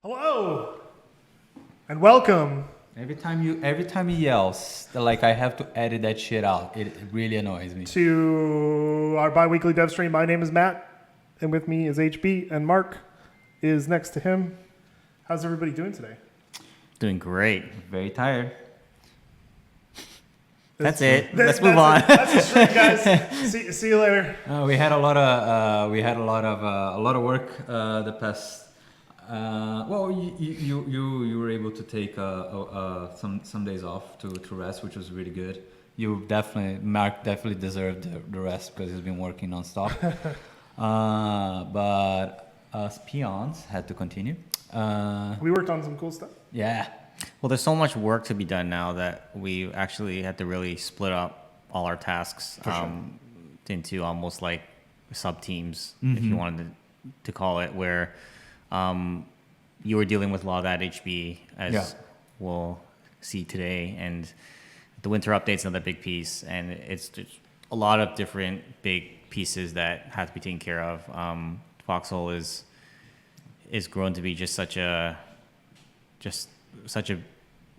Hello and welcome Every time he yells, like I have to edit that shit out. It really annoys me. to our bi-weekly Devstream. My name is Matt, and with me is HB, and Mark is next to him. How's everybody doing today? Doing great. Very tired. That's it. Let's move on. That's the stream, guys. See you later. We had a lot of work the past. Well, you were able to take some days off to rest, which was really good. Mark definitely deserved the rest because he's been working nonstop. But us peons had to continue. We worked on some cool stuff. Yeah. Well, there's so much work to be done now that we actually had to really split up all our tasks into almost like sub teams, if you wanted to call it, where you were dealing with a lot of that HB, as we'll see today, and the winter update's another big piece, and it's just a lot of different big pieces that have to be taken care of. Foxhole is grown to be just such a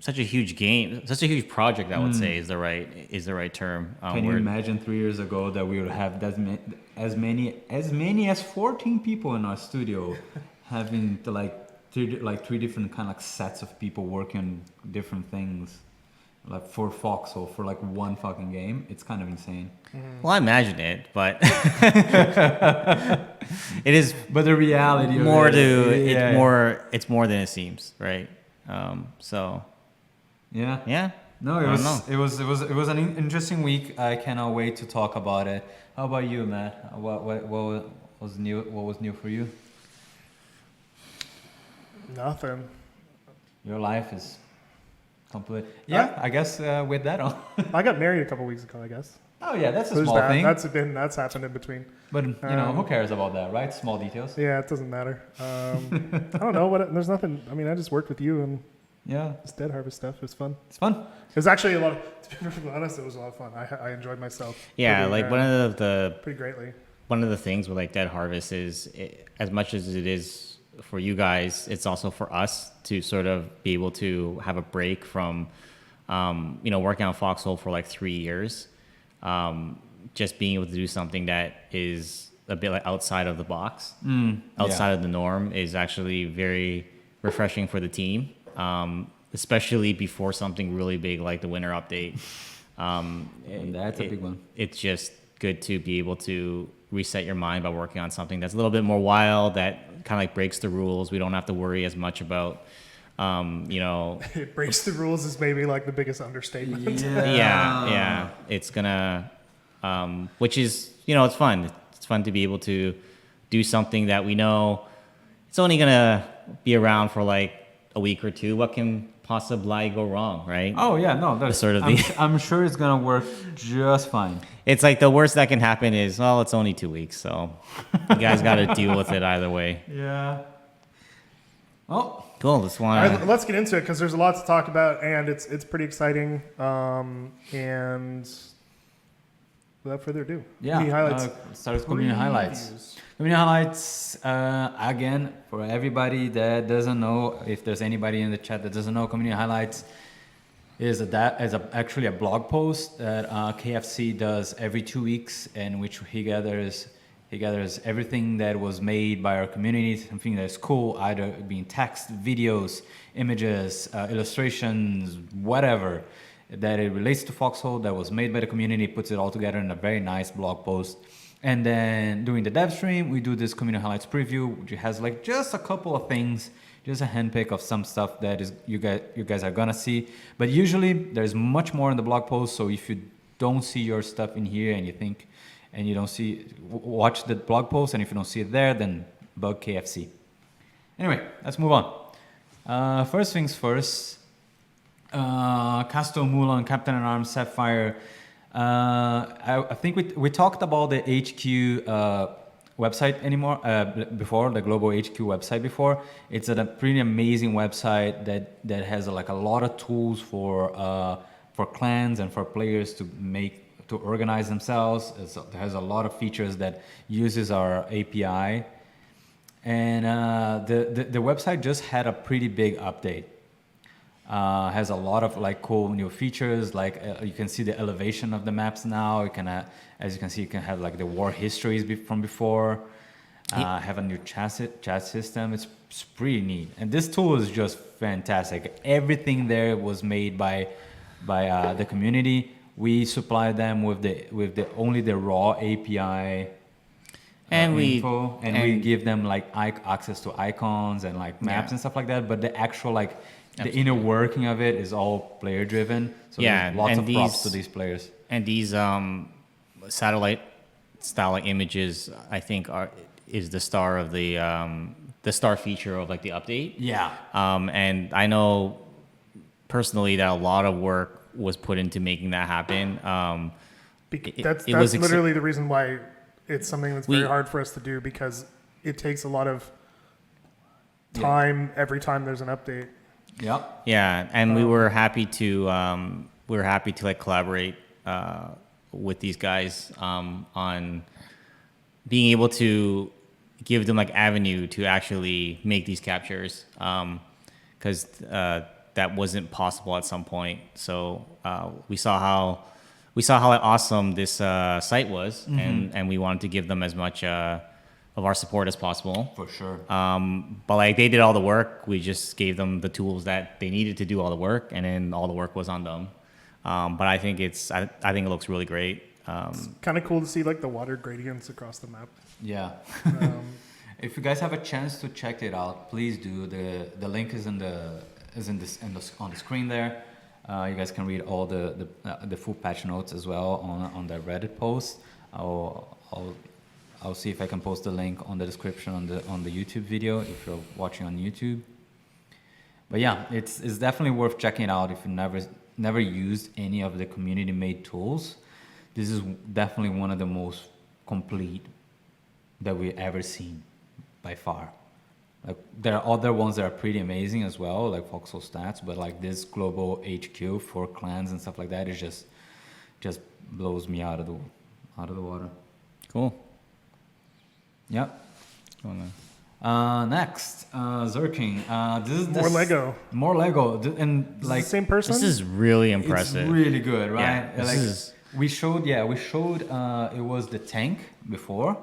huge game, such a huge project. I would say is the right term. Can you imagine 3 years ago that we would have as many as 14 people in our studio, having to three different kind of like sets of people working on different things, like for Foxhole for like one fucking game? It's kind of insane. Well, I imagine it, but it is. But the reality More of it, it's more than it seems, right? So yeah. No, it was an interesting week. I cannot wait to talk about it. How about you, Matt? What was new? What was new for you? Nothing. Your life is complete. Yeah, I guess with that on. I got married a couple weeks ago, I guess. Oh yeah, that's a There's small that. thing. That's happened in between. But who cares about that, right? Small details. Yeah, it doesn't matter. I don't know there's nothing. I mean, I just worked with you and this Dead Harvest stuff. It was fun. It's fun. It was actually to be perfectly honest, it was a lot of fun. I enjoyed myself. Yeah, pretty, like one of the pretty greatly. One of the things with like Dead Harvest is as much as it is for you guys, it's also for us to sort of be able to have a break from, working on Foxhole for like 3 years. Just being able to do something that is a bit like outside of the box, outside of the norm, is actually very refreshing for the team, especially before something really big like the winter update. And that's a big one. It's just good to be able to reset your mind by working on something that's a little bit more wild, that kind of like breaks the rules. We don't have to worry as much about, It breaks the rules is maybe like the biggest understatement. Yeah. It's gonna, which is, it's fun. It's fun to be able to do something that we know it's only gonna be around for like a week or two. What can possibly go wrong, right? Oh yeah, no, that's sort of I'm sure it's gonna work just fine. It's like the worst that can happen is, well, it's only 2 weeks, so you guys got to deal with it either way. Yeah. Well, cool. Let's get into it because there's a lot to talk about, and it's pretty exciting. And without further ado, community highlights. Start with community highlights. Community highlights, again, for everybody that doesn't know, if there's anybody in the chat that doesn't know, community highlights is actually a blog post that KFC does every 2 weeks, in which he gathers everything that was made by our community, something that's cool, either being text, videos, images, illustrations, whatever, that it relates to Foxhole, that was made by the community, puts it all together in a very nice blog post. And then during the Devstream, we do this community highlights preview, which has like just a couple of things, just a handpick of some stuff that is you guys are gonna see. But usually there's much more in the blog post. So if you don't see your stuff in here and you think, and you don't see, watch the blog post, and if you don't see it there, then bug KFC. Anyway, let's move on. First things first. Castle Mulan, Captain at Arms, Sapphire. I think we talked about the HQ website before, the global HQ website before. It's a pretty amazing website that has like a lot of tools for clans and for players to organize themselves. It has a lot of features that uses our API. And the website just had a pretty big update. Has a lot of like cool new features. Like you can see the elevation of the maps now. You can, as you can see, you can have like the war histories from before. Have a new chat system. It's pretty neat. And this tool is just fantastic. Everything there was made by the community. We supply them with the only the raw API. And we give them like access to icons and like maps and stuff like that. But the actual like the inner working of it is all player driven. So there's lots of props to these players. And these satellite style images, I think, is the star of the star feature of like the update. Yeah. And I know personally that a lot of work was put into making that happen. That's literally the reason why it's something that's very hard for us to do, because it takes a lot of time every time there's an update. Yep. Yeah, and we were happy to like collaborate with these guys on being able to give them like avenue to actually make these captures, because that wasn't possible at some point. So we saw how awesome this site was, and we wanted to give them as much of our support as possible. For sure. But like they did all the work. We just gave them the tools that they needed to do all the work, and then all the work was on them. But I think I think it looks really great. It's kind of cool to see like the water gradients across the map. Yeah. If you guys have a chance to check it out, please do. The link is on the screen there. You guys can read all the full patch notes as well on the Reddit post. I'll see if I can post the link on the description on the YouTube video if you're watching on YouTube. But yeah, it's definitely worth checking it out if you never used any of the community made tools. This is definitely one of the most complete that we've ever seen by far. Like there are other ones that are pretty amazing as well, like Foxhole stats, but like this global HQ for clans and stuff like that is just blows me out of the water. Cool. Yep. Next, Zerking. This is More Lego. And like the same person. This is really impressive. It's really good, right? Yeah, we showed. It was the tank before.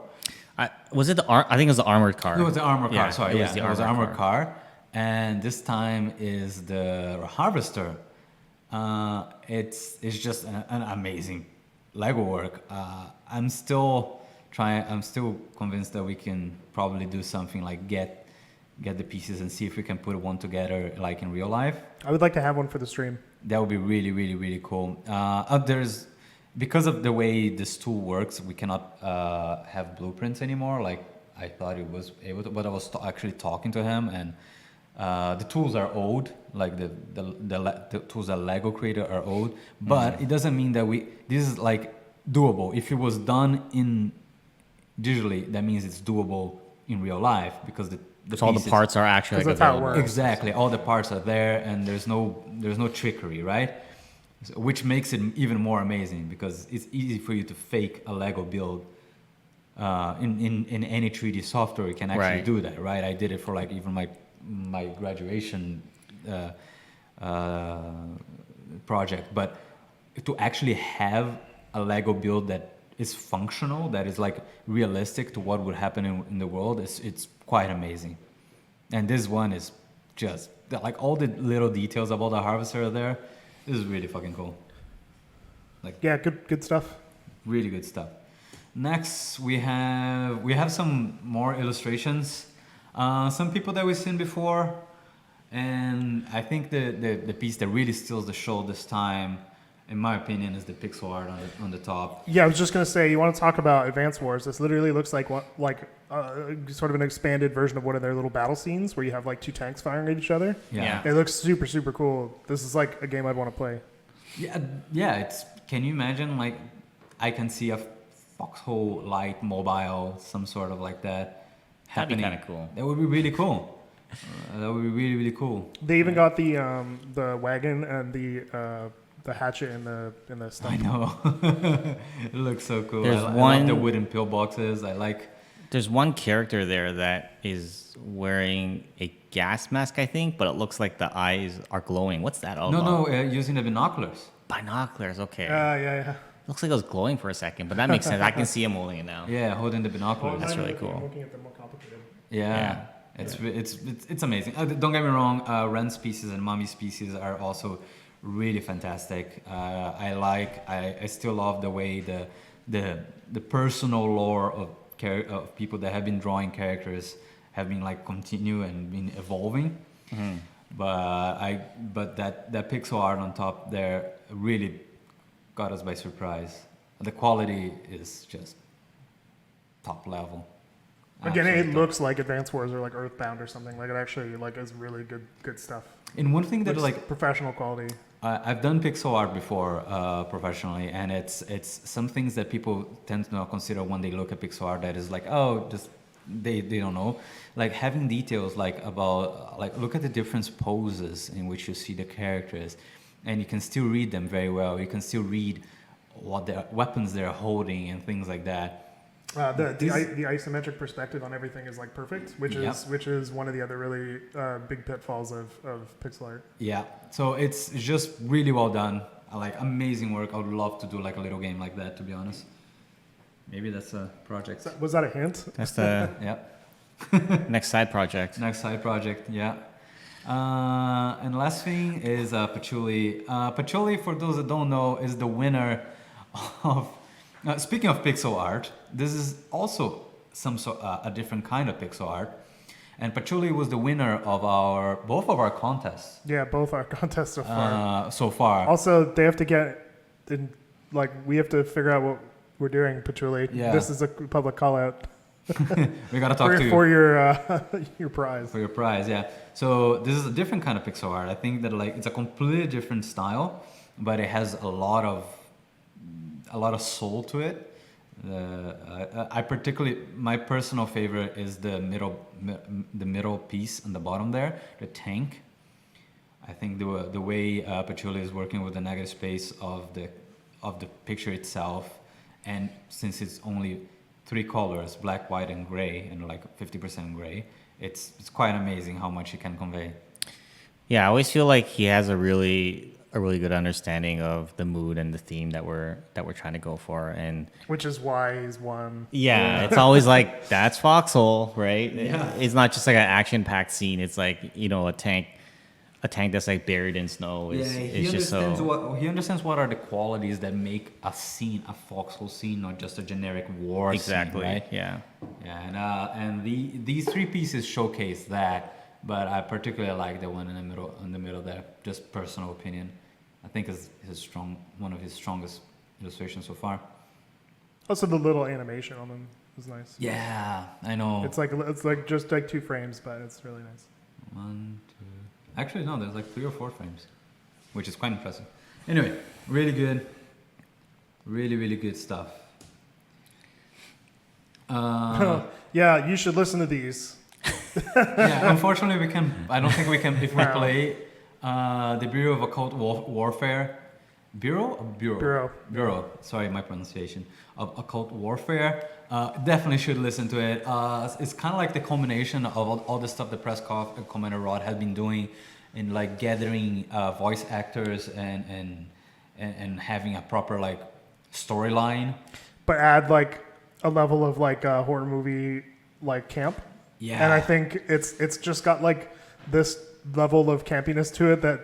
Was it I think it was the armored car. It was the armored car. Sorry, it was the armored car. And this time is the harvester. It's just an amazing Lego work. I'm still convinced that we can probably do something like get the pieces and see if we can put one together like in real life. I would like to have one for the stream. That would be really, really, really cool. Because of the way this tool works, we cannot have blueprints anymore. Like I thought it was able to, but I was actually talking to him, and the tools are old. Like the tools that Lego created are old, but it doesn't mean that this is like doable. If it was done in digitally, that means it's doable in real life, because all the parts are actually like available. Exactly, all the parts are there, and there's no trickery, right? Which makes it even more amazing, because it's easy for you to fake a Lego build in any 3D software. You can actually do that, right? I did it for like even my graduation project, but to actually have a Lego build that is functional, that is like realistic to what would happen in the world, it's quite amazing. And this one is just like all the little details about the harvester are there. This is really fucking cool. Like, yeah, good stuff. Really good stuff. Next, we have some more illustrations. Some people that we've seen before, and I think the piece that really steals the show this time, in my opinion, is the pixel art on the top. Yeah, I was just gonna say, you want to talk about Advance Wars? This literally looks like sort of an expanded version of one of their little battle scenes where you have like two tanks firing at each other. Yeah. It looks super, super cool. This is like a game I'd want to play. Yeah. Can you imagine, like, I can see a Foxhole light mobile, some sort of like that happening. That'd be kind of cool. That would be really cool. That would be really, really cool. They even got the wagon and the hatchet in the stuff. I know. It looks so cool. There's I love the wooden pillboxes. I like There's one character there that is wearing a gas mask, I think, but it looks like the eyes are glowing. What's that all about? No, using the binoculars. Binoculars, okay. Yeah. Looks like it was glowing for a second, but that makes sense. I can see him holding it now. Yeah, holding the binoculars. That's really cool. I'm looking at the more complicated. Yeah, it's amazing. Don't get me wrong. Ren species and mummy species are also really fantastic. I still love the way the personal lore of people that have been drawing characters have been like continue and been evolving. Mm-hmm. But that pixel art on top there really got us by surprise. The quality is just top level. Again, Absolutely it looks like Advance Wars or like Earthbound or something. Like it actually like is really good stuff. And one thing that Looks like professional quality. I've done pixel art before professionally, and it's some things that people tend to not consider when they look at pixel art. That is like, oh, just they don't know. Like having details like about like look at the different poses in which you see the characters, and you can still read them very well. You can still read what their weapons they're holding and things like that. The isometric perspective on everything is like perfect, which is one of the other really big pitfalls of pixel art. Yeah, so it's just really well done. Like amazing work. I would love to do like a little game like that, to be honest. Maybe that's a project. Was that a hint? That's the Yeah. next side project. Next side project, yeah. And last thing is Patchouli. Patchouli, for those that don't know, is the winner of. Speaking of pixel art, this is also a different kind of pixel art, and Patchouli was the winner of both of our contests. Yeah, both our contests so far. Also, they have to get we have to figure out what we're doing, Patchouli. Yeah. This is a public call out. We gotta talk to you for your prize. For your prize, yeah. So this is a different kind of pixel art. I think that like it's a completely different style, but it has a lot of soul to it. My personal favorite is the middle piece on the bottom there, the tank. I think the way Patchouli is working with the negative space of the picture itself, and since it's only 3 colors, black, white, and gray, and like 50% gray, it's quite amazing how much he can convey. Yeah, I always feel like he has a really good understanding of the mood and the theme that we're trying to go for, and which is why he's won. Yeah, it's always like that's Foxhole, right? Yeah. It's not just like an action-packed scene. It's like a tank that's like buried in snow. He understands what are the qualities that make a scene a Foxhole scene, not just a generic war scene, right? Yeah. Yeah, and these 3 pieces showcase that. But I particularly like the one in the middle there. Just personal opinion. I think is one of his strongest illustrations so far. Also, the little animation on them is nice. Yeah, I know. It's like just like 2 frames, but it's really nice. 1, 2. Actually, no. There's like 3 or 4 frames, which is quite impressive. Anyway, really good. Really, really good stuff. Yeah, you should listen to these. Yeah, unfortunately, I don't think we can. If we play the Bureau of Occult Warfare, Bureau. Sorry, my pronunciation of Occult Warfare. Definitely should listen to it. It's kind of like the combination of all the stuff that Press Commander Rod has been doing, in like gathering voice actors and having a proper like storyline. But add like a level of like a horror movie like camp. Yeah. And I think it's just got like this level of campiness to it that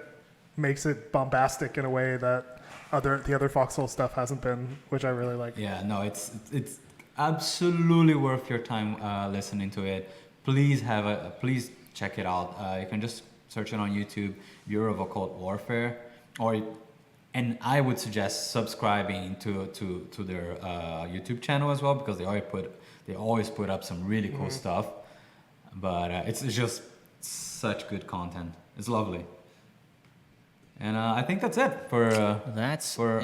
makes it bombastic in a way that the other Foxhole stuff hasn't been, which I really like. Yeah, no, it's absolutely worth your time listening to it. Please check it out. You can just search it on YouTube, Bureau of Occult Warfare, and I would suggest subscribing to their YouTube channel as well, because they always put up some really cool stuff. But it's just such good content. It's lovely. And I think that's it for...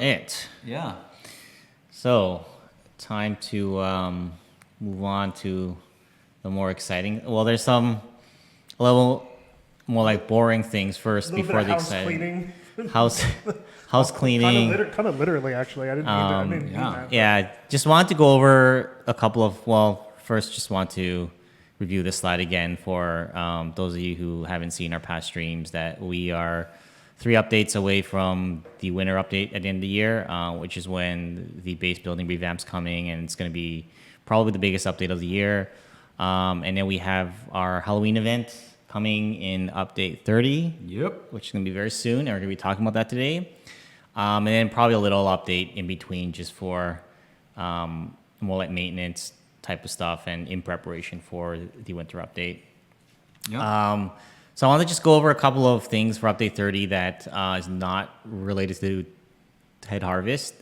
it. Yeah. So, time to move on to the more exciting... Well, there's some level more like boring things first before the exciting. House cleaning. Kind of literally, actually. I didn't mean that. Yeah, just wanted to go over a couple of... first, just want to review this slide again for those of you who haven't seen our past streams, that we are 3 updates away from the winter update at the end of the year, which is when the base building revamp's coming, and it's going to be probably the biggest update of the year. And then we have our Halloween event coming in update 30, which is going to be very soon, and we're going to be talking about that today. And then probably a little update in between just for more like maintenance type of stuff and in preparation for the winter update. So I want to just go over a couple of things for update 30 that is not related to head harvest.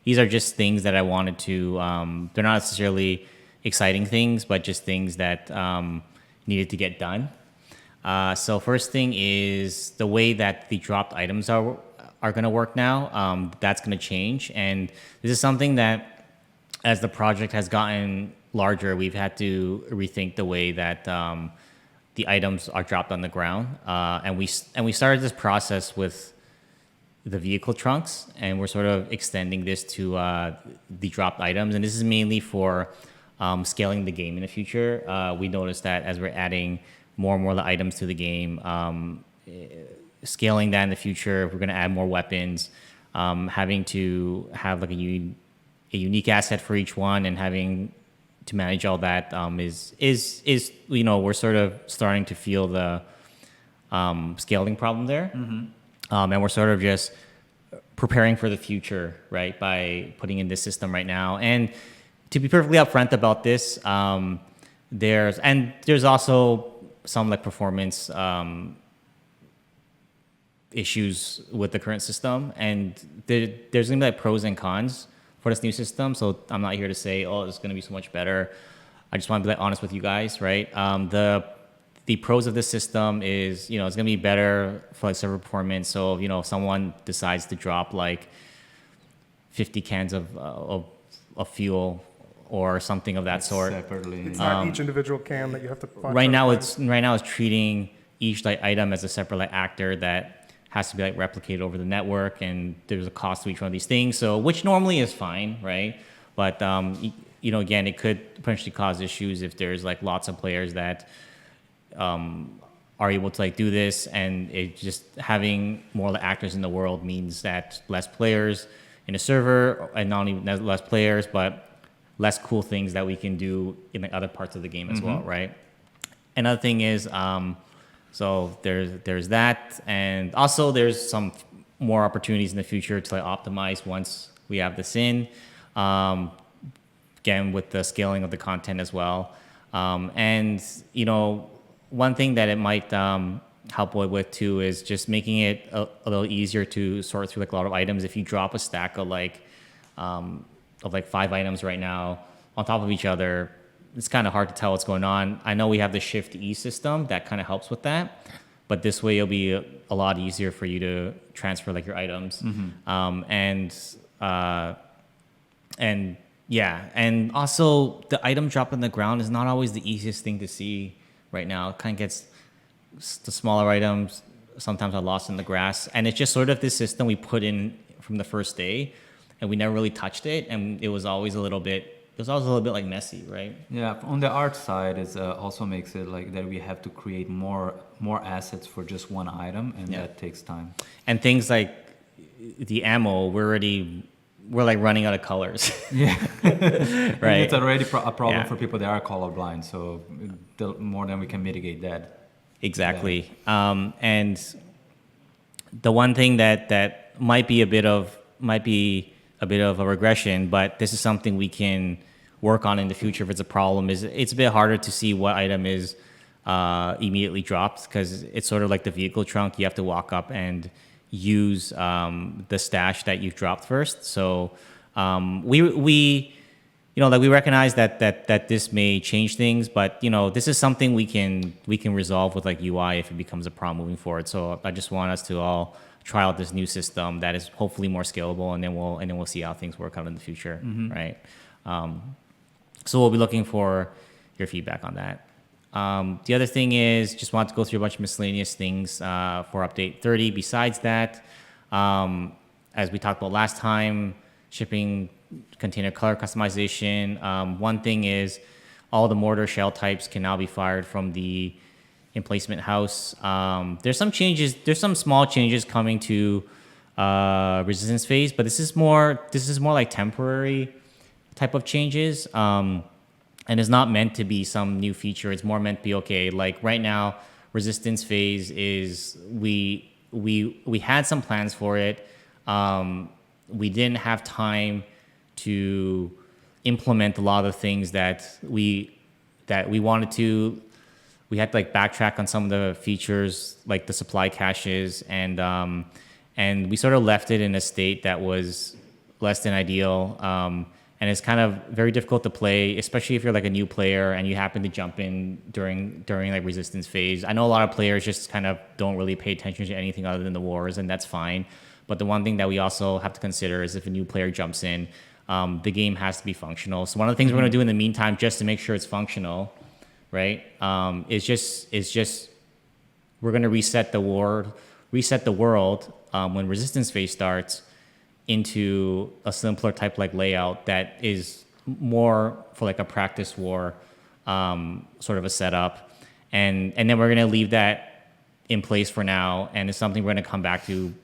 These are just things that I wanted to, they're not necessarily exciting things, but just things that needed to get done. So first thing is the way that the dropped items are going to work now. That's going to change. And this is something that as the project has gotten larger, we've had to rethink the way that the items are dropped on the ground, and we started this process with the vehicle trunks, and we're sort of extending this to the dropped items, and this is mainly for scaling the game in the future. We noticed that as we're adding more and more of the items to the game, scaling that in the future, we're going to add more weapons, having to have like a unique asset for each one, and having to manage all that is we're sort of starting to feel the scaling problem there, and we're sort of just preparing for the future, right, by putting in this system right now. And to be perfectly upfront about this, there's also some like performance issues with the current system, and there's gonna be like pros and cons for this new system. So I'm not here to say, oh, it's going to be so much better. I just want to be like honest with you guys, right? The pros of this system is, it's going to be better for like server performance. So, if someone decides to drop like 50 cans of fuel or something of that sort. Separately. It's not each individual can that you have to find. Right now it's treating each like item as a separate like actor that has to be like replicated over the network, and there's a cost to each one of these things. So, which normally is fine, right? But again, it could potentially cause issues if there's like lots of players that are able to like do this, and it just having more of the actors in the world means that less players in a server, and not only less players, but less cool things that we can do in the other parts of the game as well, right? Another thing is, so there's that, and also there's some more opportunities in the future to like optimize once we have this in. Again, with the scaling of the content as well, and one thing that it might help with too is just making it a little easier to sort through like a lot of items. If you drop a stack of like 5 items right now on top of each other, it's kind of hard to tell what's going on. I know we have the Shift E system that kind of helps with that, but this way it'll be a lot easier for you to transfer like your items. And also the item drop on the ground is not always the easiest thing to see right now. It kind of gets the smaller items sometimes are lost in the grass, and it's just sort of this system we put in from the first day, and we never really touched it, and it was always a little bit like messy, right? Yeah, on the art side, it also makes it like that we have to create more assets for just one item, and that takes time. And things like the ammo, we're like running out of colors. Yeah, right. It's already a problem for people that are colorblind. So the more than we can mitigate that. Exactly. Yeah. And the one thing that might be a bit of a regression, but this is something we can work on in the future if it's a problem, is it's a bit harder to see what item is immediately dropped, because it's sort of like the vehicle trunk. You have to walk up and use the stash that you've dropped first. So we recognize that this may change things, but this is something we can resolve with like UI if it becomes a problem moving forward. So I just want us to all try out this new system that is hopefully more scalable, and then we'll see how things work out in the future, right? So we'll be looking for your feedback on that. The other thing is, just want to go through a bunch of miscellaneous things for update 30. Besides that, as we talked about last time, shipping container color customization. One thing is all the mortar shell types can now be fired from the emplacement house. There's some changes. There's some small changes coming to resistance phase, but this is more like temporary type of changes. And it's not meant to be some new feature. It's more meant to be, okay, like right now, resistance phase is we had some plans for it. We didn't have time to implement a lot of the things that we wanted to. We had to like backtrack on some of the features, like the supply caches, and we sort of left it in a state that was less than ideal. And it's kind of very difficult to play, especially if you're like a new player and you happen to jump in during like resistance phase. I know a lot of players just kind of don't really pay attention to anything other than the wars, and that's fine. But the one thing that we also have to consider is if a new player jumps in, the game has to be functional. So one of the things we're going to do in the meantime, just to make sure it's functional, right, is just we're going to reset the world when resistance phase starts into a simpler type like layout that is more for like a practice war sort of a setup, and then we're going to leave that in place for now, and it's something we're going to come back to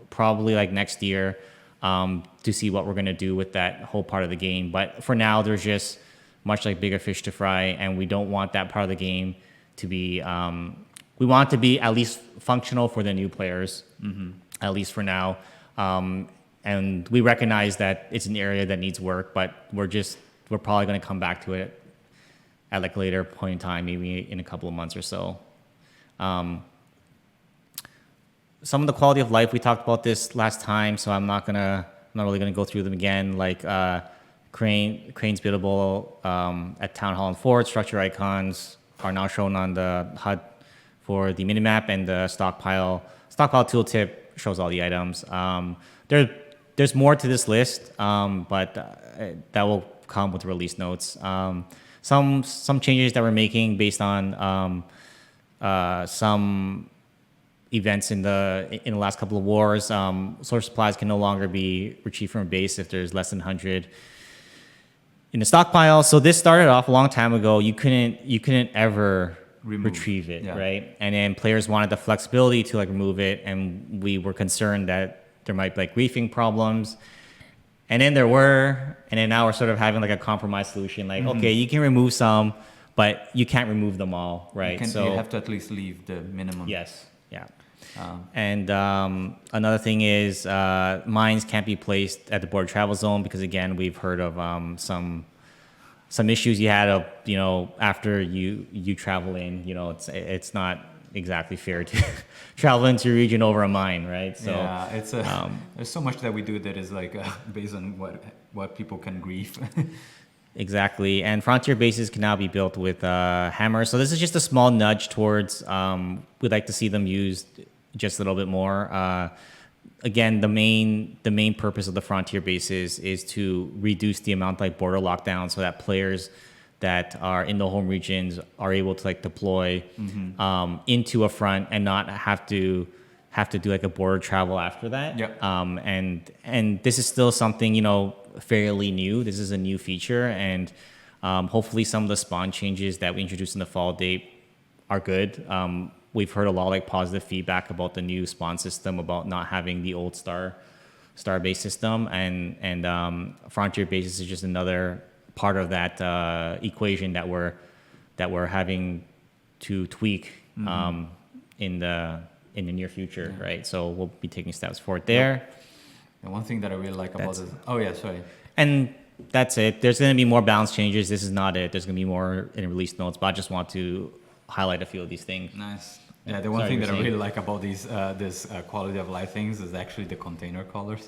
probably like next year to see what we're going to do with that whole part of the game. But for now, there's just much like bigger fish to fry, and we don't want that part of the game to be we want it to be at least functional for the new players, at least for now. And we recognize that it's an area that needs work, but we're probably going to come back to it at like a later point in time, maybe in a couple of months or so. Some of the quality of life, we talked about this last time, so I'm not really gonna go through them again. Like cranes buildable at Town Hall and Fort. Structure icons are now shown on the HUD for the minimap, and the stockpile tooltip shows all the items. There's more to this list, but that will come with release notes. Some changes that we're making based on some events in the last couple of wars. Source supplies can no longer be retrieved from a base if there's less than 100 in the stockpile. So this started off a long time ago. You couldn't ever retrieve it, right? And then players wanted the flexibility to like remove it, and we were concerned that there might be like reefing problems. And then there were, and then now we're sort of having like a compromise solution. Like, okay, you can remove some, but you can't remove them all, right? You have to at least leave the minimum. Yes, yeah. And another thing is mines can't be placed at the border travel zone because, again, we've heard of some issues you had of, after you travel in, it's not exactly fair to travel into a region over a mine, right? So yeah, it's there's so much that we do that is like based on what people can grieve. Exactly, and frontier bases can now be built with hammers. So this is just a small nudge towards we'd like to see them used just a little bit more. Again, the main purpose of the frontier bases is to reduce the amount like border lockdown, so that players that are in the home regions are able to like deploy into a front and not have to do like a border travel after that. Yep. And this is still something fairly new. This is a new feature, and hopefully some of the spawn changes that we introduced in the fall date are good. We've heard a lot of like positive feedback about the new spawn system, about not having the old star base system, and frontier bases is just another part of that equation that we're having to tweak in the near future, right? So we'll be taking steps forward there. And one thing that I really like about this, sorry. And that's it. There's going to be more balance changes. This is not it. There's going to be more in release notes, but I just want to highlight a few of these things. Nice. Yeah, the one thing that I really like about these this quality of life things is actually the container colors.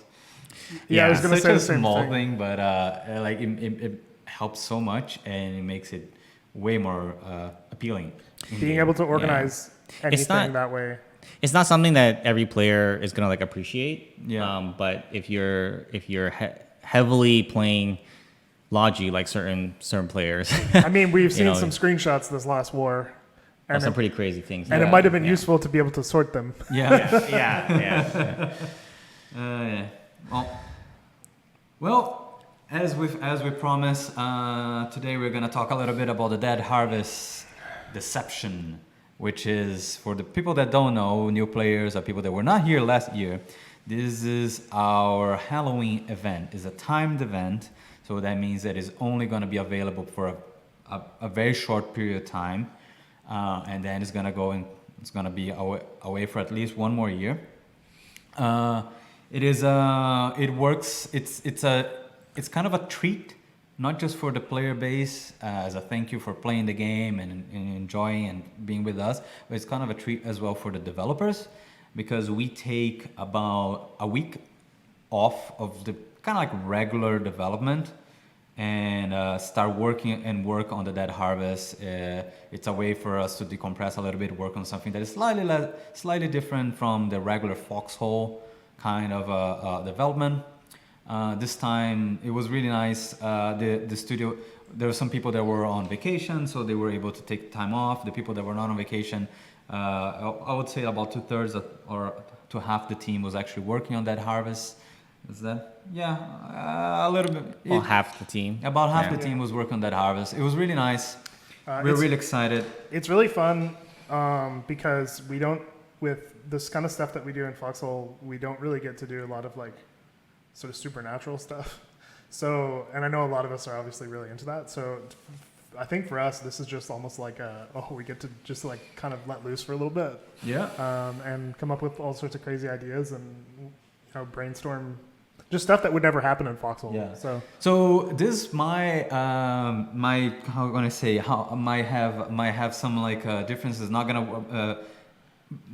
Yeah, I was going to say the same small thing, but it helps so much, and it makes it way more appealing. Being able to organize anything that way. It's not something that every player is gonna like appreciate. Yeah. But if you're heavily playing Logi like certain players, I mean, we've seen some screenshots this last war, and some pretty crazy things. And it might have been useful to be able to sort them. Yeah. Well, As we promised, today we're gonna talk a little bit about the Dead Harvest Deception, which is, for the people that don't know, new players or people that were not here last year, this is our Halloween event. It's a timed event, so that means that it's only gonna be available for a very short period of time, and then it's gonna be away for at least one more year. It works. It's kind of a treat, not just for the player base as a thank you for playing the game and enjoying and being with us, but it's kind of a treat as well for the developers, because we take about a week off of the kind of like regular development and start work on the Dead Harvest. It's a way for us to decompress a little bit, work on something that is slightly different from the regular Foxhole kind of development. This time it was really nice. The studio, there were some people that were on vacation, so they were able to take time off. The people that were not on vacation, I would say about 2/3 or to half the team was actually working on Dead Harvest. Is that? Yeah, a little bit. Well, half the team. About half the team was working on Dead Harvest. It was really nice. We're really excited. It's really fun because we don't, with this kind of stuff that we do in Foxhole, we don't really get to do a lot of like sort of supernatural stuff. So, and I know a lot of us are obviously really into that. So I think for us, this is just almost like we get to just like kind of let loose for a little bit. Yeah. And come up with all sorts of crazy ideas and, brainstorm just stuff that would never happen in Foxhole. Yeah. So this might have some like differences.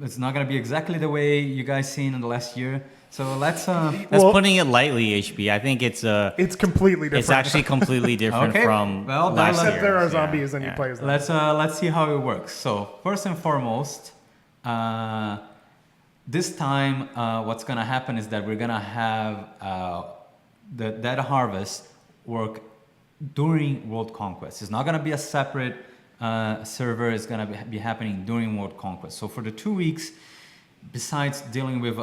It's not gonna be exactly the way you guys seen in the last year. So let's. That's putting it lightly, HB. I think it's completely different. It's actually completely different from last year. Except there are zombies and you play as them. Let's see how it works. So first and foremost, this time what's gonna happen is that we're gonna have the Dead Harvest work during World Conquest. It's not gonna be a separate server. It's gonna be happening during World Conquest. So for the 2 weeks, besides dealing with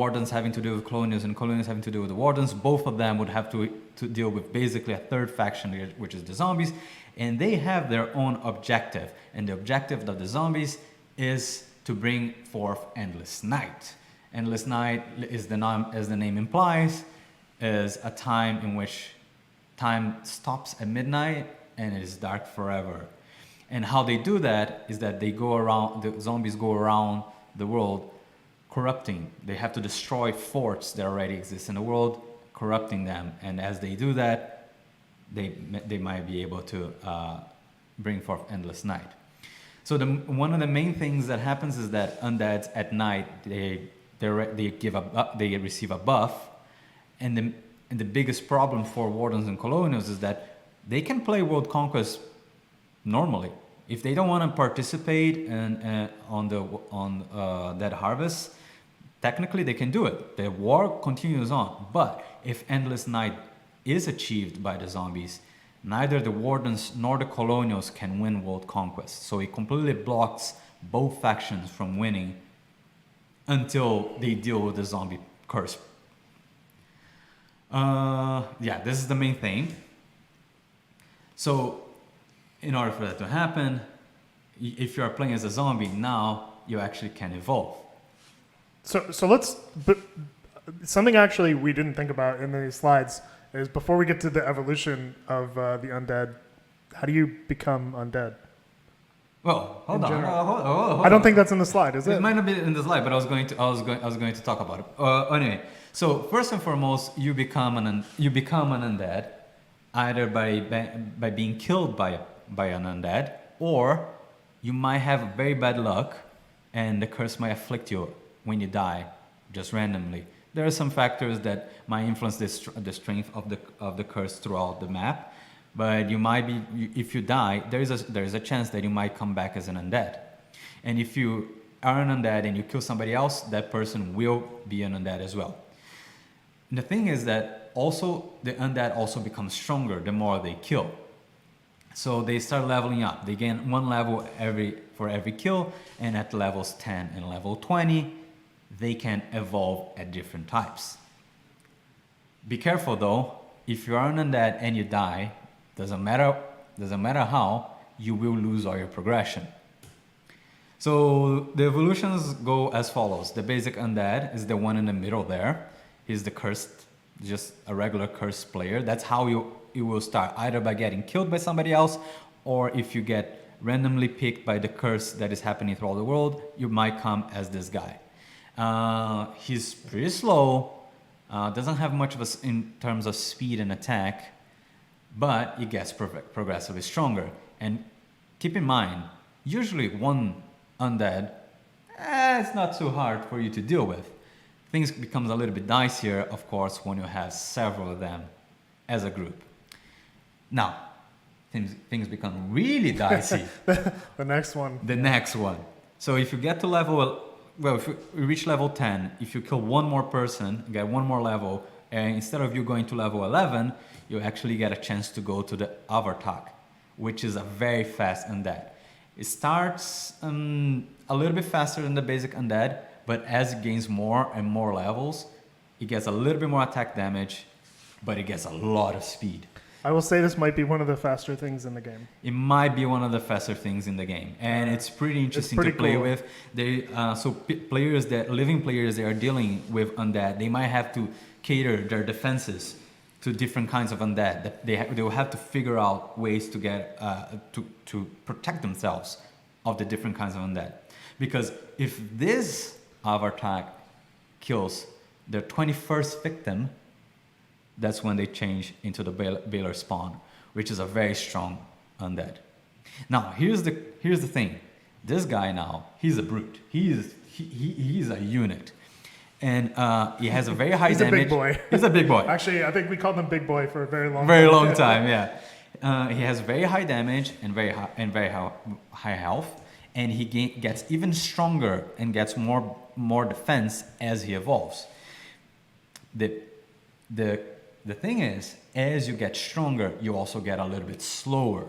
wardens having to do with colonials and colonials having to do with the wardens, both of them would have to deal with basically a third faction, which is the zombies, and they have their own objective. And the objective of the zombies is to bring forth Endless Night. Endless Night is as the name implies, is a time in which time stops at midnight and it is dark forever. And how they do that is that the zombies go around the world corrupting. They have to destroy forts that already exist in the world, corrupting them. And as they do that, they might be able to bring forth Endless Night. So one of the main things that happens is that undeads at night, they receive a buff, and the biggest problem for wardens and colonials is that they can play World Conquest normally. If they don't want to participate on Dead Harvest, technically they can do it. The war continues on. But if Endless Night is achieved by the zombies, neither the wardens nor the colonials can win World Conquest. So it completely blocks both factions from winning until they deal with the zombie curse. This is the main thing. So in order for that to happen, if you are playing as a zombie, now you actually can evolve. So let's, but something actually we didn't think about in these slides is before we get to the evolution of the undead, how do you become undead? Well, hold on. I don't think that's in the slide, is it? It might not be in the slide, but I was going to talk about it. Anyway, so first and foremost, you become an undead, either by being killed by an undead, or you might have very bad luck, and the curse might afflict you when you die, just randomly. There are some factors that might influence the strength of the curse throughout the map, but you might be, if you die, there is a chance that you might come back as an undead. And if you are an undead and you kill somebody else, that person will be an undead as well. And the thing is that also the undead also becomes stronger the more they kill. So they start leveling up. They gain 1 level for every kill, and at levels 10 and level 20, they can evolve at different types. Be careful though, if you are an undead and you die, doesn't matter how, you will lose all your progression. So the evolutions go as follows. The basic undead is the one in the middle there. He's the cursed, just a regular cursed player. That's how you will start, either by getting killed by somebody else, or if you get randomly picked by the curse that is happening throughout the world, you might come as this guy. He's pretty slow, doesn't have much of a, in terms of speed and attack, but he gets progressively stronger. And keep in mind, usually one undead, it's not too hard for you to deal with. Things becomes a little bit dicier, of course, when you have several of them as a group. Now, things become really dicey. The next one. The next one. So if you get to level, well, if you reach level 10, if you kill one more person, get one more level, and instead of you going to level 11, you actually get a chance to go to the Avartak, which is a very fast undead. It starts a little bit faster than the basic undead, but as it gains more and more levels, it gets a little bit more attack damage, but it gets a lot of speed. I will say this might be one of the faster things in the game. It might be one of the faster things in the game, and it's pretty interesting to play with. They living players that are dealing with undead, they might have to cater their defenses to different kinds of undead. That they will have to figure out ways to get to protect themselves of the different kinds of undead. Because if this Avartak kills their 21st victim, that's when they change into the Baylor spawn, which is a very strong undead. Now, here's the thing. This guy now, he's a brute. He's a unit. And he has a very high He's damage. a big boy. He's a big boy. Actually, I think we called him Big Boy for a very long time, yeah. He has very high damage and very high health. And he gets even stronger and gets more defense as he evolves. The thing is, as you get stronger, you also get a little bit slower.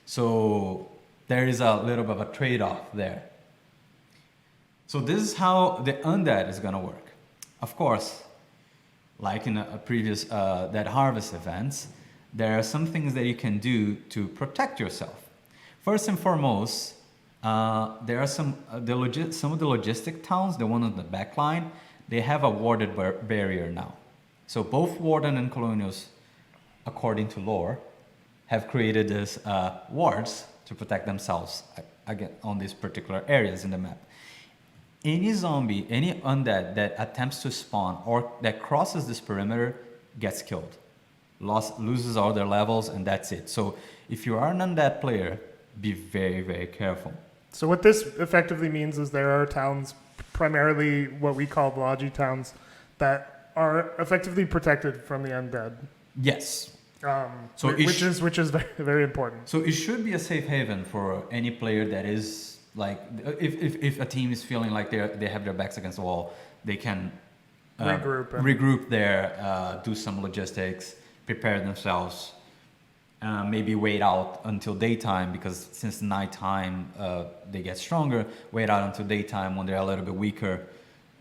So there is a little bit of a trade-off there. So this is how the undead is going to work. Of course, like in a previous Dead Harvest events, there are some things that you can do to protect yourself. First and foremost, there are some of the logistic towns, the one on the back line, they have a warded barrier now. So both Warden and Colonials, according to lore, have created these wards to protect themselves again on these particular areas in the map. Any zombie, any undead that attempts to spawn or that crosses this perimeter gets killed. Loses all their levels, and that's it. So if you are an undead player, be very, very careful. So what this effectively means is there are towns, primarily what we call Village towns, that are effectively protected from the undead. Yes. Which is very, very important. So it should be a safe haven for any player that is like, if a team is feeling like they have their backs against the wall, they can regroup there, do some logistics, prepare themselves, maybe wait out until daytime, because since nighttime they get stronger, wait out until daytime when they're a little bit weaker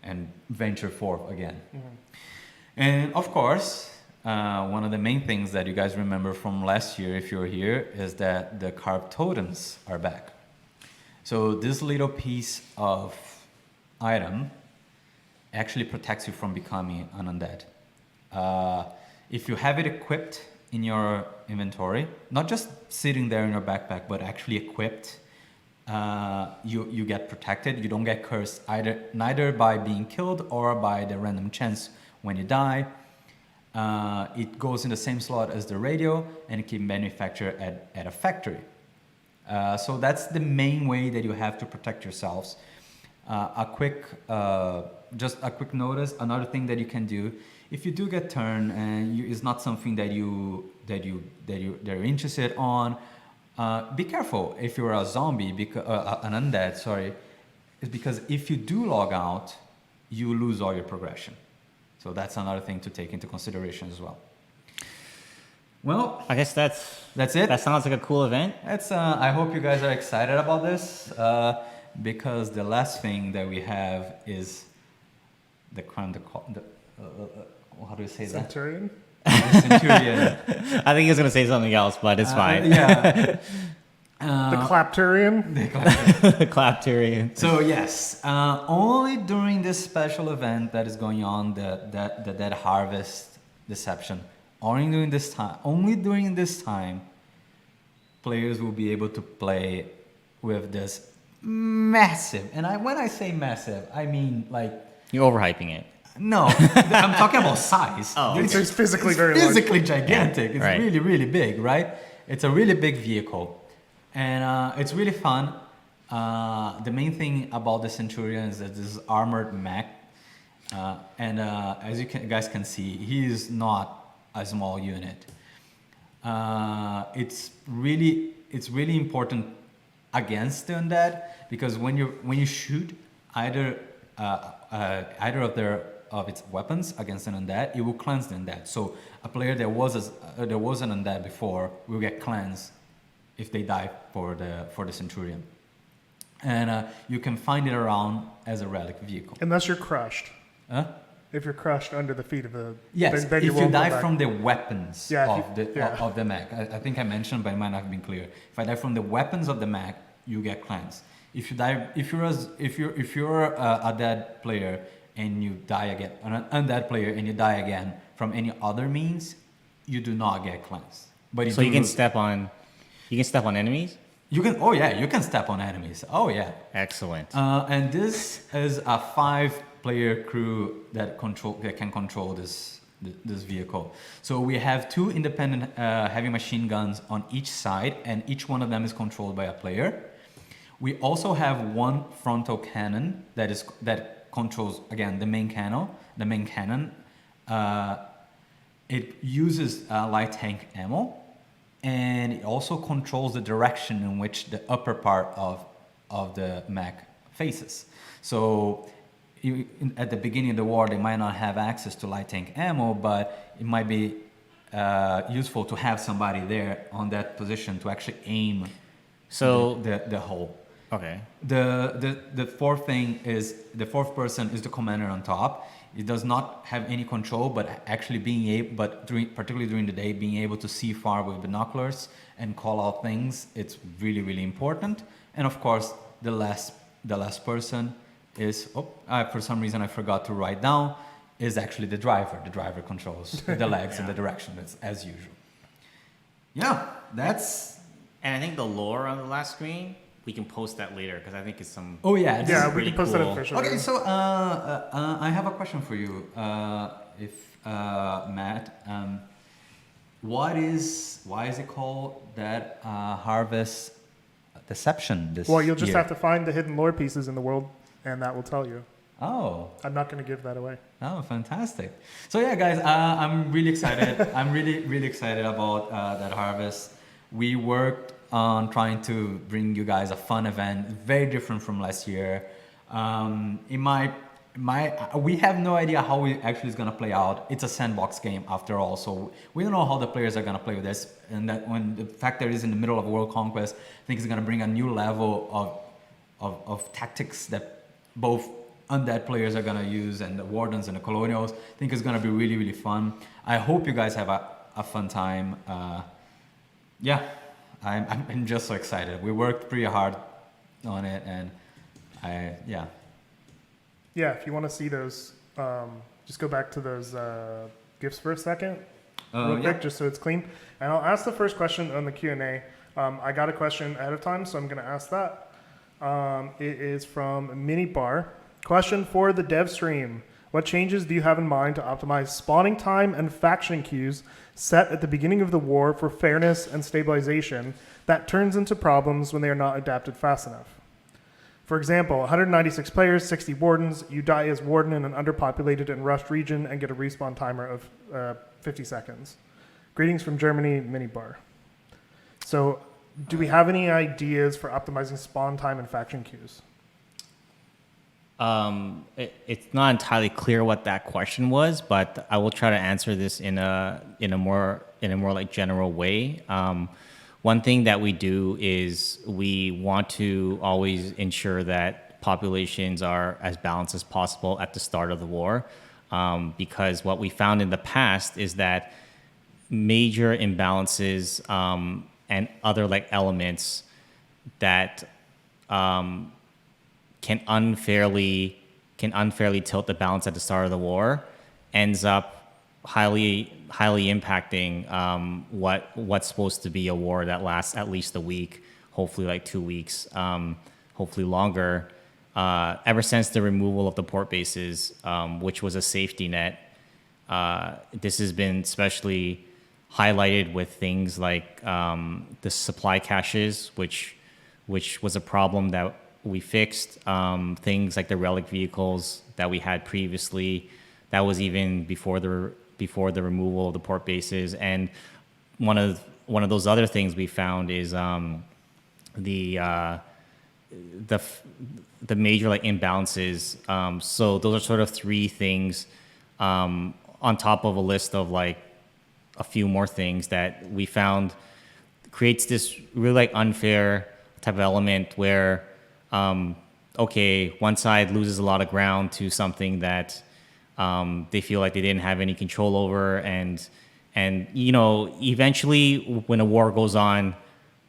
and venture forth again. Mm-hmm. And of course, one of the main things that you guys remember from last year, if you're here, is that the carved totems are back. So this little piece of item actually protects you from becoming an undead. If you have it equipped in your inventory, not just sitting there in your backpack, but actually equipped, you get protected. You don't get cursed neither by being killed or by the random chance when you die. It goes in the same slot as the radio, and it can be manufactured at a factory. So that's the main way that you have to protect yourselves. Just a quick notice. Another thing that you can do, if you do get turned and it's not something that they're interested on, be careful if you're a zombie, an undead. Sorry, is because if you do log out, you lose all your progression. So that's another thing to take into consideration as well. Well, I guess that's it. That sounds like a cool event. I hope you guys are excited about this, because the last thing that we have is how do you say Centurion? the Centurion. I think he was gonna say something else, but it's fine. Yeah. The Clapturian. The Clapturian. So yes, only during this special event that is going on, the Dead Harvest Deception, only during this time, players will be able to play with this massive, and when I say massive, I mean like You're overhyping it. no, I'm talking about size. Oh, It's physically It's very large. physically gigantic. It's right. really, really big, right? It's a really big vehicle. And it's really fun. The main thing about the Centurion is that this is armored mech. And as you guys can see, he is not a small unit. It's really important against the undead, because when you shoot either of its weapons against an undead, it will cleanse the undead. So a player that was an undead before will get cleansed if they die for the Centurion. And you can find it around as a relic vehicle. Unless you're crushed. Huh? If you're crushed under the feet of the... Yes, then if you won't go die back. from the weapons Yeah, of the mech. I think I mentioned, but it might not have been clear. If I die from the weapons of the mech, you get cleansed. If you're a dead player and you die again, an undead player and you die again from any other means, you do not get cleansed. But So you can step on enemies? You can step on enemies. Oh yeah. Excellent. And this is a 5-player crew that can control this vehicle. So we have 2 independent heavy machine guns on each side, and each one of them is controlled by a player. We also have 1 frontal cannon that controls, again, the main cannon. The main cannon. It uses light tank ammo, and it also controls the direction in which the upper part of the mech faces. So at the beginning of the war, they might not have access to light tank ammo, but it might be useful to have somebody there on that position to actually aim the hole. Okay. The fourth person is the commander on top. It does not have any control, but actually particularly during the day, being able to see far with binoculars and call out things, it's really, really important. And of course, the last person is, for some reason I forgot to write down, is actually the driver. The driver controls the legs and the direction, as usual. Yeah, that's... And I think the lore on the last screen, we can post that later, because I think it's some... Oh yeah. Yeah, we can post that up for sure. Okay, so I have a question for you, Matt. Why is it called that Harvest Deception this Well, you'll just year? have to find the hidden lore pieces in the world, and that will tell you. Oh. I'm not going to give that away. Oh, fantastic. So yeah, guys, I'm really excited. I'm really, really excited about that Harvest. We worked on trying to bring you guys a fun event, very different from last year. We have no idea how it actually is going to play out. It's a sandbox game after all, so we don't know how the players are going to play with this. And that when the fact that it's in the middle of World Conquest, I think it's going to bring a new level of tactics that both undead players are going to use, and the wardens and the colonials. I think it's going to be really, really fun. I hope you guys have a fun time. I'm just so excited. We worked pretty hard on it, and Yeah, if you want to see those, just go back to those gifts for a second, real quick, just so it's clean. And I'll ask the first question on the Q&A. I got a question ahead of time, so I'm going to ask that. It is from Minibar. Question for the Devstream. What changes do you have in mind to optimize spawning time and faction queues set at the beginning of the war for fairness and stabilization that turns into problems when they are not adapted fast enough? For example, 196 players, 60 wardens. You die as warden in an underpopulated and rushed region and get a respawn timer of 50 seconds. Greetings from Germany, Minibar. So, do we have any ideas for optimizing spawn time and faction queues? It's not entirely clear what that question was, but I will try to answer this in a more like general way. One thing that we do is we want to always ensure that populations are as balanced as possible at the start of the war, because what we found in the past is that major imbalances and other like elements that can unfairly tilt the balance at the start of the war, ends up highly impacting what's supposed to be a war that lasts at least a week, hopefully like 2 weeks, hopefully longer. Ever since the removal of the port bases, which was a safety net, this has been especially highlighted with things like the supply caches, which was a problem that we fixed. Things like the relic vehicles that we had previously, that was even before the removal of the port bases. And one of those other things we found is the major like imbalances. So those are sort of three things on top of a list of like a few more things that we found creates this really like unfair type of element where okay, one side loses a lot of ground to something that they feel like they didn't have any control over, and you know, eventually when a war goes on,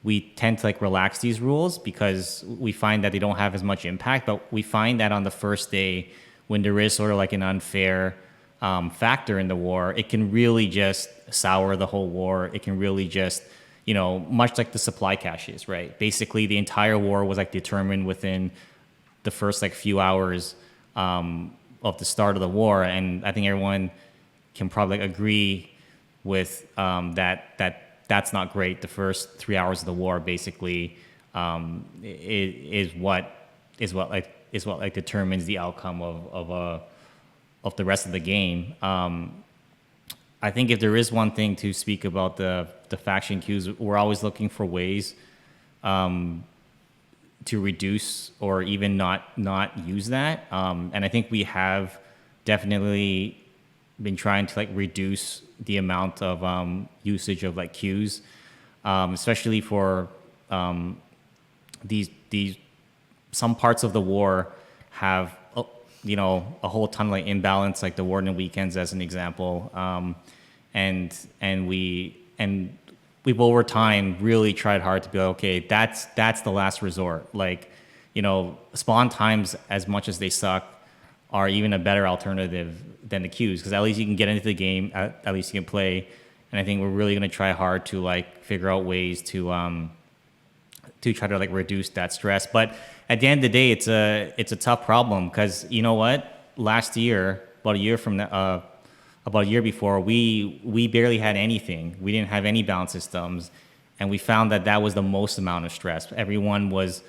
we tend to like relax these rules because we find that they don't have as much impact. But we find that on the first day, when there is sort of like an unfair factor in the war, it can really just sour the whole war. It can really just, you know, much like the supply caches, right? Basically, the entire war was like determined within the first like few hours of the start of the war, and I think everyone can probably agree with that's not great. The first 3 hours of the war basically is what determines the outcome of the rest of the game. I think if there is one thing to speak about the faction queues, we're always looking for ways to reduce or even not use that. And I think we have definitely been trying to like reduce the amount of usage of like queues, especially for these some parts of the war have you know, a whole ton of like imbalance, like the Warden weekends as an example. And we've over time really tried hard to be like, okay, that's the last resort. Like, you know, spawn times, as much as they suck, are even a better alternative than the queues, because at least you can get into the game, at least you can play. And I think we're really going to try hard to like figure out ways to try to like reduce that stress. But at the end of the day, it's a tough problem, because you know what? Last year, about a year before, we barely had anything. We didn't have any balance systems, and we found that was the most amount of stress. Everyone was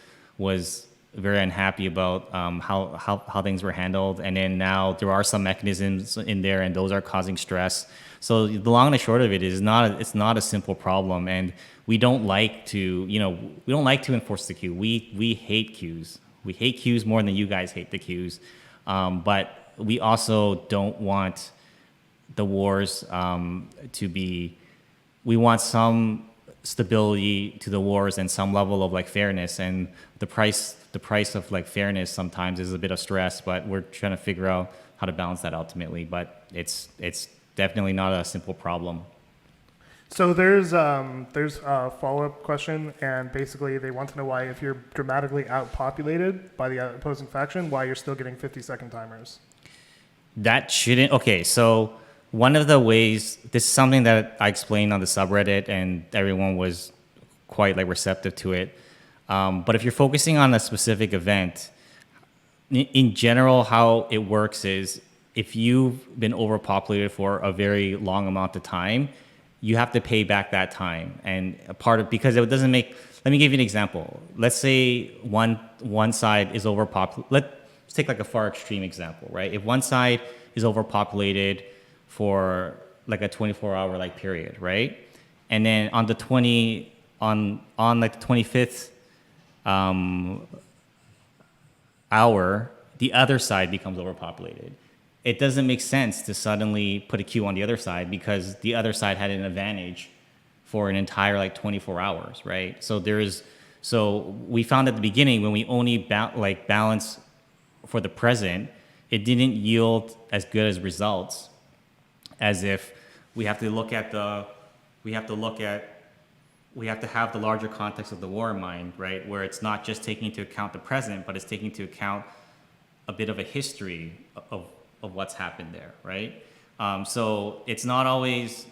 very unhappy about how things were handled, and then now there are some mechanisms in there, and those are causing stress. So the long and the short of it is it's not a simple problem, and we don't like to enforce the queue. We hate queues. We hate queues more than you guys hate the queues, but we also don't want the wars to be. We want some stability to the wars and some level of like fairness, and the price of like fairness sometimes is a bit of stress, but we're trying to figure out how to balance that ultimately. But it's definitely not a simple problem. So there's a follow-up question, and basically they want to know why, if you're dramatically outpopulated by the opposing faction, why you're still getting 50-second timers. That shouldn't. Okay, so one of the ways, this is something that I explained on the subreddit, and everyone was quite like receptive to it. But if you're focusing on a specific event, in general, how it works is if you've been overpopulated for a very long amount of time, you have to pay back that time. And because it doesn't make. Let me give you an example. Let's say one side is overpopulated. Let's take like a far extreme example, right? If one side is overpopulated for like a 24-hour like period, right? And then on the 25th hour, the other side becomes overpopulated. It doesn't make sense to suddenly put a queue on the other side, because the other side had an advantage for an entire like 24 hours, right? So we found at the beginning, when we only balance for the present, it didn't yield as good as results as if we have to look at the we have to have the larger context of the war in mind, right? Where it's not just taking into account the present, but it's taking into account a bit of a history of what's happened there, right? So it's not always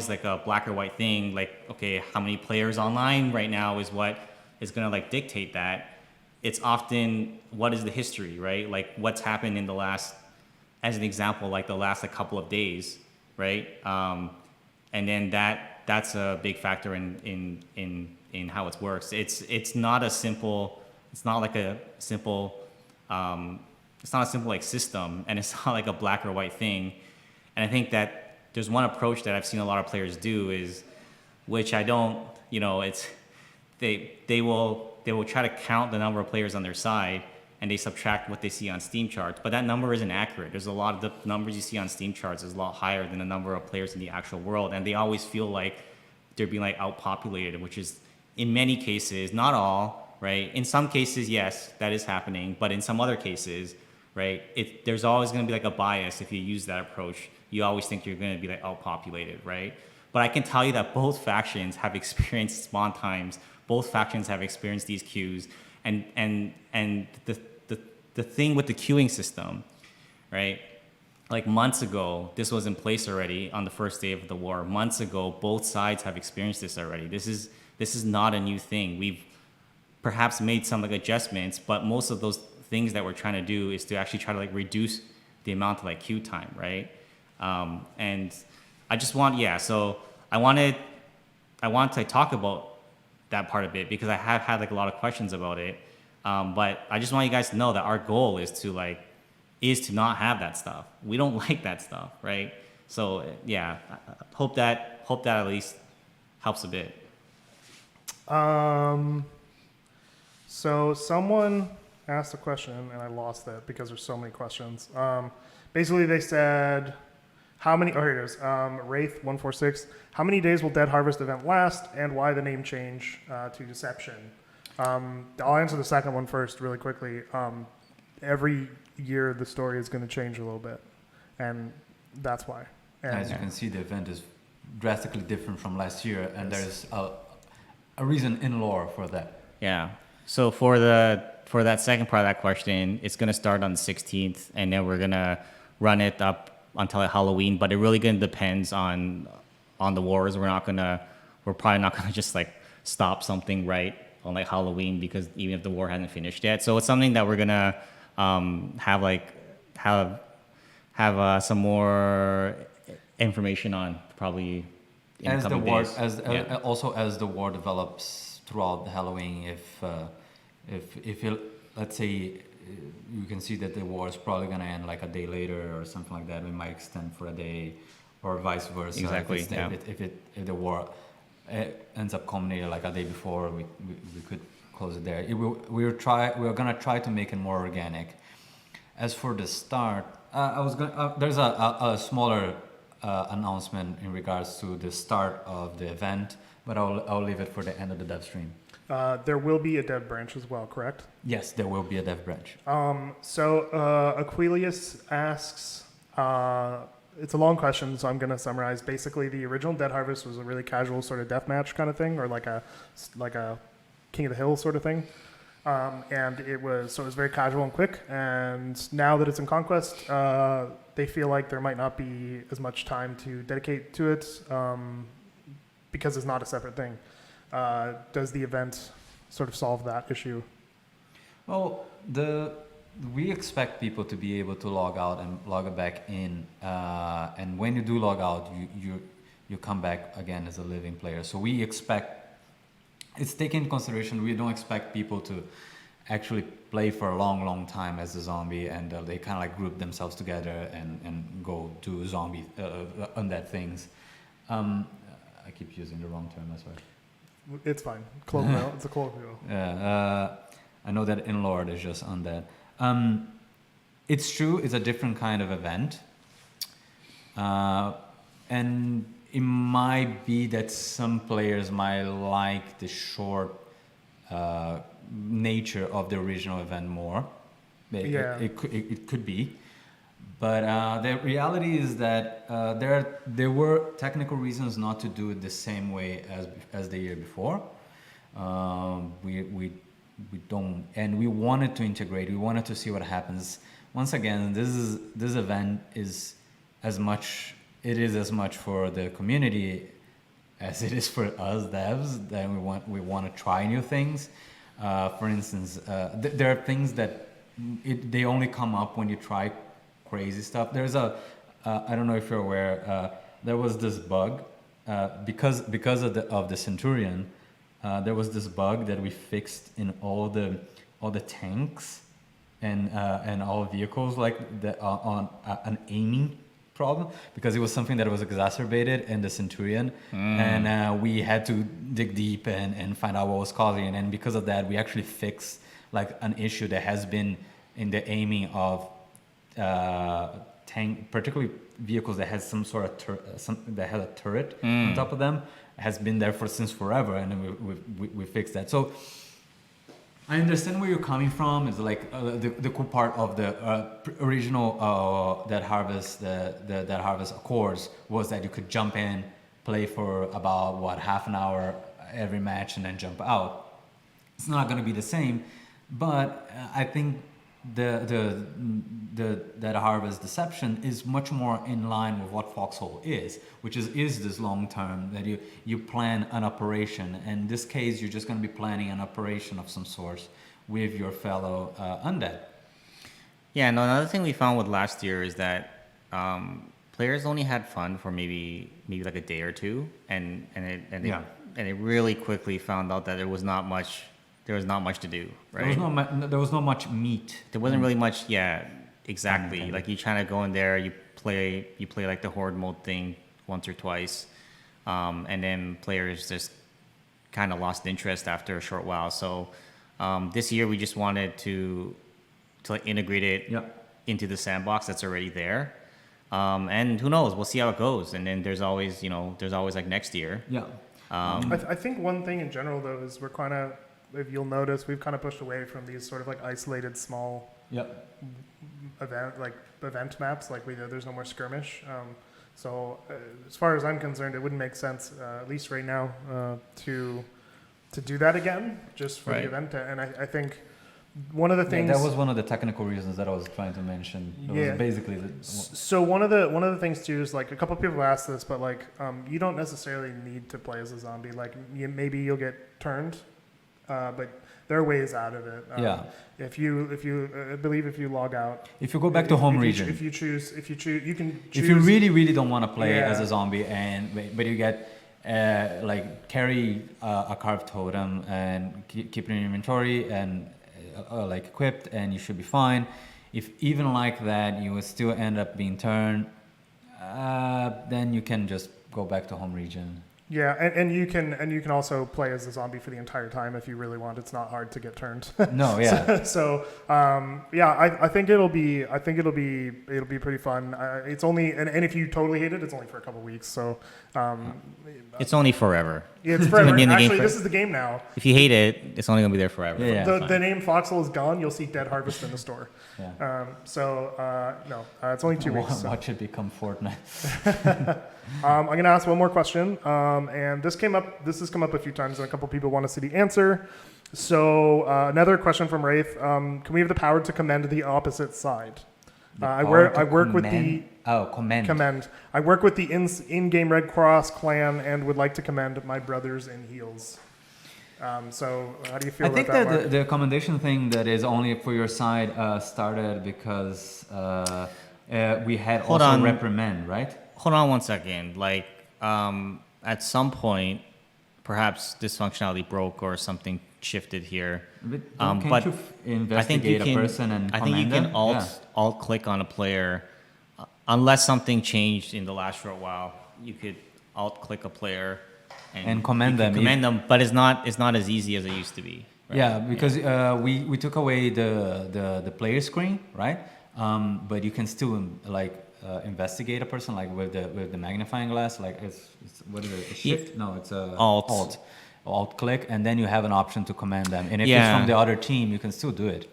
like a black or white thing. Like, okay, how many players online right now is what is gonna like dictate that. It's often what is the history, right? Like what's happened in the last, as an example, like the last like couple of days, right? And then that's a big factor in how it works. It's not a simple like system, and it's not like a black or white thing. And I think that there's one approach that I've seen a lot of players do is, which I don't, it's they will try to count the number of players on their side, and they subtract what they see on Steam charts. But that number isn't accurate. There's a lot of the numbers you see on Steam charts is a lot higher than the number of players in the actual world, and they always feel like they're being like outpopulated, which is in many cases, not all, right? In some cases, yes, that is happening, but in some other cases, right, there's always going to be like a bias if you use that approach. You always think you're going to be like outpopulated, right? But I can tell you that both factions have experienced spawn times. Both factions have experienced these queues, and the thing with the queuing system, right? Like months ago, this was in place already on the first day of the war. Months ago, both sides have experienced this already. This is not a new thing. We've perhaps made some like adjustments, but most of those things that we're trying to do is to actually try to like reduce the amount of like queue time, right? And I just want, so I want to talk about that part of it because I have had like a lot of questions about it. But I just want you guys to know that our goal is to not have that stuff. We don't like that stuff, right? So I hope that at least helps a bit. So someone asked a question and I lost that because there's so many questions. Basically they said, here it is, Wraith146, how many days will Dead Harvest event last and why the name change to Deception? I'll answer the second one first really quickly. Every year the story is going to change a little bit, and that's why. And as you can see, the event is drastically different from last year, and there's a reason in lore for that. Yeah. So for that second part of that question, it's going to start on the 16th, and then we're going to run it up until Halloween, but it really going to depends on the wars. We're probably not going to just like stop something right on like Halloween because even if the war hasn't finished yet. So it's something that we're going to have some more information on probably in the coming days. Also as the war develops throughout Halloween, if let's say you can see that the war is probably going to end like a day later or something like that, we might extend for a day or vice versa. Exactly. If the war ends up culminating like a day before, we could close it there. We're going to try to make it more organic. As for the start, there's a smaller announcement in regards to the start of the event, but I'll leave it for the end of the Devstream. There will be a dev branch as well, correct? Yes, there will be a dev branch. So Aquilius asks, it's a long question, so I'm going to summarize. Basically, the original Dead Harvest was a really casual sort of deathmatch kind of thing, or like a King of the Hill sort of thing. And it was very casual and quick. And now that it's in Conquest, they feel like there might not be as much time to dedicate to it because it's not a separate thing. Does the event sort of solve that issue? Well, we expect people to be able to log out and log back in, and when you do log out, you come back again as a living player. So we expect it's taken into consideration. We don't expect people to actually play for a long time as a zombie, and they kind of like group themselves together and go do zombie undead things. I keep using the wrong term, that's why. It's fine. Colloquial. It's a colloquial. Yeah, I know that in lore there's just undead. It's true, it's a different kind of event. And it might be that some players might like the short nature of the original event more. It could be. But the reality is that there were technical reasons not to do it the same way as the year before. We don't, and we wanted to integrate. We wanted to see what happens. Once again, this event is as much for the community as it is for us devs. That we want to try new things. For instance, there are things that they only come up when you try crazy stuff. There's I don't know if you're aware, there was this bug, because of the Centurion, there was this bug that we fixed in all the tanks and all vehicles, like on an aiming problem, because it was something that was exacerbated in the Centurion, and we had to dig deep and find out what was causing it, and because of that we actually fixed like an issue that has been in the aiming of tank, particularly vehicles that has some sort of that had a turret on top of them, has been there since forever, and we fixed that. So I understand where you're coming from. It's like the cool part of the original Dead Harvest Accords was that you could jump in, play for about half an hour every match, and then jump out. It's not going to be the same, but I think the Harvest Deception is much more in line with what Foxhole is, which is this long term, that you plan an operation. And in this case, you're just going to be planning an operation of some sort with your fellow undead. Yeah, no, another thing we found with last year is that players only had fun for maybe like a day or two, and they really quickly found out that there was not much to do, right? There was not much meat. There wasn't really much, exactly. Like you trying to go in there, you play like the horde mode thing once or twice, and then players just kind of lost interest after a short while. So this year we just wanted to like integrate it into the sandbox that's already there, and who knows? We'll see how it goes. And then there's always like next year. Yeah. I think one thing in general though is we're kind of, if you'll notice, we've kind of pushed away from these sort of like isolated small event maps. Like there's no more skirmish. So as far as I'm concerned, it wouldn't make sense, at least right now, to do that again, just for the event. And I think one of the things that was one of the technical reasons that I was trying to mention. It was basically so one of the things too is like a couple of people asked this, but like you don't necessarily need to play as a zombie. Like maybe you'll get turned. But there are ways out of it. If you I believe if you log out, if you go back to home region, if you choose, you can choose. If you really don't want to play as a zombie, but you get like carry a carved totem and keep it in your inventory and like equipped, and you should be fine. If even like that you will still end up being turned, then you can just go back to home region. Yeah, and you can also play as a zombie for the entire time if you really want. It's not hard to get turned. No, yeah. I think it'll be pretty fun. It's only and if you totally hate it, it's only for a couple weeks. So it's only forever. Yeah, it's forever. Actually, this is the game now. If you hate it, it's only gonna be there forever. The name Foxhole is gone. You'll see Dead Harvest in the store. No, it's only 2 weeks. Watch it become Fortnite. I'm going to ask one more question, and this has come up a few times, and a couple people want to see the answer. So another question from Wraith: can we have the power to commend the opposite side? I work with the commend. I work with the in-game Red Cross clan and would like to commend my brothers in heels. So how do you feel about that? I think that the commendation thing that is only for your side started because we had reprimand, right? Hold on one second. Like, at some point, perhaps this functionality broke or something shifted here. But you investigate a person and I think you can alt click on a player, unless something changed in the last short while. You could alt click a player and commend them. But it's not as easy as it used to be. Right? Yeah, because we took away the player screen, right? But you can still like. Investigate a person like with the magnifying glass, like it's what is it? A shift? No, it's a alt click, and then you have an option to command them. And if it's from the other team, you can still do it.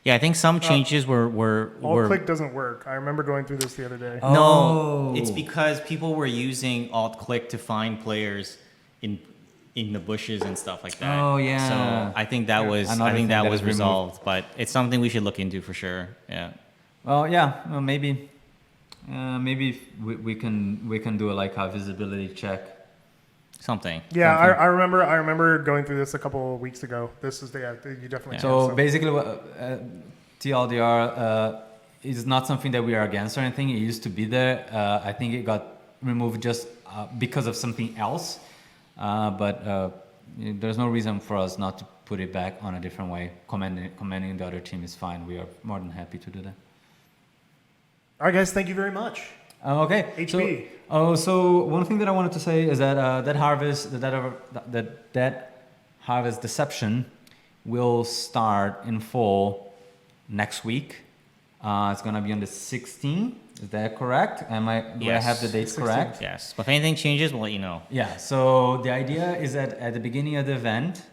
Yeah, I think some changes were Alt-click doesn't work. I remember going through this the other day. Oh. No, it's because people were using alt-click to find players in the bushes and stuff like that. Oh, yeah. So I think that was Another thing that was is removed. resolved, but it's something we should look into for sure. Yeah. Well, yeah, well, maybe we can do like a visibility check. Something. Yeah, I remember going through this a couple of weeks ago. This is you definitely can. So basically, TLDR is not something that we are against or anything. It used to be there. I think it got removed just because of something else. But there's no reason for us not to put it back on a different way. Commending the other team is fine. We are more than happy to do that. All right, guys, thank you very much. Okay. HB. So one thing that I wanted to say is that that harvest deception will start in full next week. It's gonna be on the 16th. Is that correct? Do I have the dates 16th. correct? Yes. But if anything changes, we'll let you know. Yeah. So the idea is that at the beginning of the event,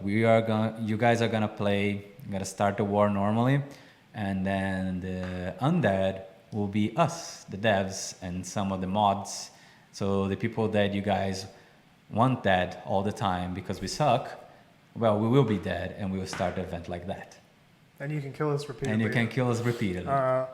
you guys are gonna play. Gonna start the war normally, and then the undead will be us, the devs, and some of the mods. So the people that you guys want dead all the time because we suck, well, we will be dead, and we will start the event like that. And you can kill us repeatedly. And you can kill us repeatedly. All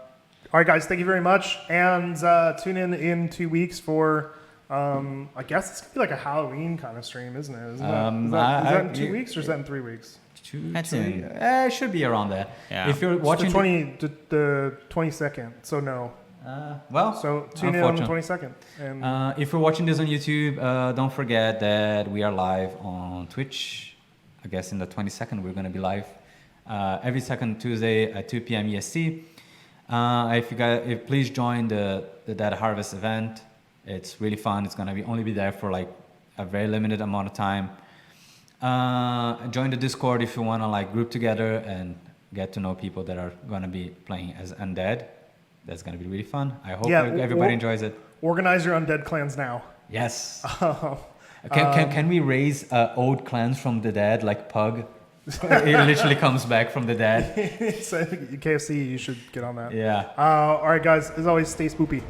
right, guys, thank you very much. And tune in 2 weeks for, I guess it's going to be like a Halloween kind of stream, isn't it? Is that in 2 weeks or is that in 3 weeks? That's in. It should be around there. Yeah. If you're It's watching the 22nd, so no. So tune in on the 22nd. And if you're watching this on YouTube, don't forget that we are live on Twitch. I guess in the 22nd we're going to be live every second Tuesday at 2 p.m. EST. Please join the Dead Harvest event. It's really fun. It's going to only be there for like a very limited amount of time. Join the Discord if you want to like group together and get to know people that are going to be playing as undead. That's going to be really fun. I hope everybody enjoys it. Organize your undead clans now. Yes. Can we raise old clans from the dead like Pug? It literally comes back from the dead. So I think KFC, you should get on that. Yeah. All right, guys. As always, stay spoopy.